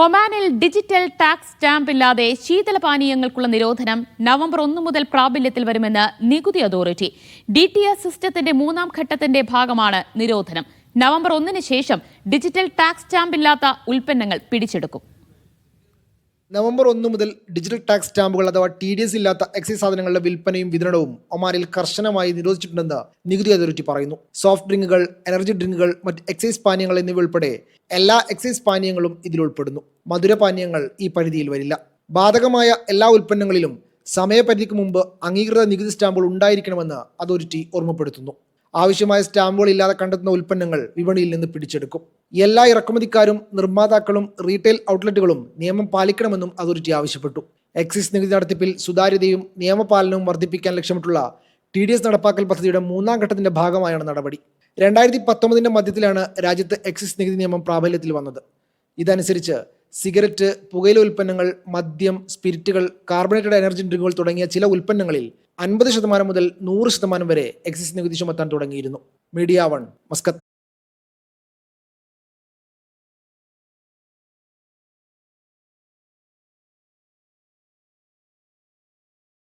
ഒമാനിൽ digital tax stamp ഇല്ലാതെ ശീതളപാനീയങ്ങൾക്കുള്ള നിരോധനം നവംബർ 1 മുതൽ പ്രാബല്യത്തിൽ വരുമെന്ന് നികുതി അതോറിറ്റി. DTS സിസ്റ്റത്തിന്റെ 3ാം ഘട്ടത്തിന്റെ ഭാഗമാണ് നിരോധനം. നവംബർ 1-ന് ശേഷം ഡിജിറ്റൽ ടാക്സ് സ്റ്റാമ്പ് ഇല്ലാത്ത ഉൽപ്പന്നങ്ങൾ പിടിച്ചെടുക്കും. നവംബർ 1 മുതൽ ഡിജിറ്റൽ ടാക്സ് സ്റ്റാമ്പുകൾ അഥവാ TDS ഇല്ലാത്ത എക്സൈസ് സാധനങ്ങളുടെ വിൽപ്പനയും വിതരണവും ഒമാനിൽ കർശനമായി നിരോധിച്ചിട്ടുണ്ടെന്ന് നികുതി അതോറിറ്റി പറയുന്നു. സോഫ്റ്റ് ഡ്രിങ്കുകൾ, എനർജി ഡ്രിങ്കുകൾ, മറ്റ് എക്സൈസ് പാനീയങ്ങൾ എന്നിവ ഉൾപ്പെടെ എല്ലാ എക്സൈസ് പാനീയങ്ങളും ഇതിലുൾപ്പെടുന്നു. മധുരപാനീയങ്ങൾ ഈ പരിധിയിൽ വരില്ല. ബാധകമായ എല്ലാ ഉൽപ്പന്നങ്ങളിലും സമയപരിധിക്ക് മുമ്പ് അംഗീകൃത നികുതി സ്റ്റാമ്പുകൾ ഉണ്ടായിരിക്കണമെന്ന് അതോറിറ്റി ഓർമ്മപ്പെടുത്തുന്നു. ആവശ്യമായ സ്റ്റാമ്പുകൾ ഇല്ലാതെ കണ്ടെത്തുന്ന ഉൽപ്പന്നങ്ങൾ വിപണിയിൽ നിന്ന് പിടിച്ചെടുക്കും. എല്ലാ ഇറക്കുമതിക്കാരും നിർമ്മാതാക്കളും റീറ്റെയിൽ ഔട്ട്ലെറ്റുകളും നിയമം പാലിക്കണമെന്നും അതോറിറ്റി ആവശ്യപ്പെട്ടു. എക്സൈസ് നികുതി നടത്തിപ്പിൽ സുതാര്യതയും നിയമപാലനവും വർദ്ധിപ്പിക്കാൻ ലക്ഷ്യമിട്ടുള്ള TDS നടപ്പാക്കൽ പദ്ധതിയുടെ 3ാം ഘട്ടത്തിന്റെ ഭാഗമായാണ് നടപടി. 2019 മധ്യത്തിലാണ് രാജ്യത്ത് എക്സൈസ് നികുതി നിയമം പ്രാബല്യത്തിൽ വന്നത്. ഇതനുസരിച്ച് സിഗരറ്റ്, പുകയില ഉൽപ്പന്നങ്ങൾ, മദ്യം, സ്പിരിറ്റുകൾ, കാർബണേറ്റഡ് എനർജി ഡ്രിങ്കുകൾ തുടങ്ങിയ ചില ഉൽപ്പന്നങ്ങളിൽ 50% മുതൽ 100% വരെ എക്സൈസ് നികുതി ചുമത്താൻ തുടങ്ങിയിരുന്നു. Media 1, Muscat.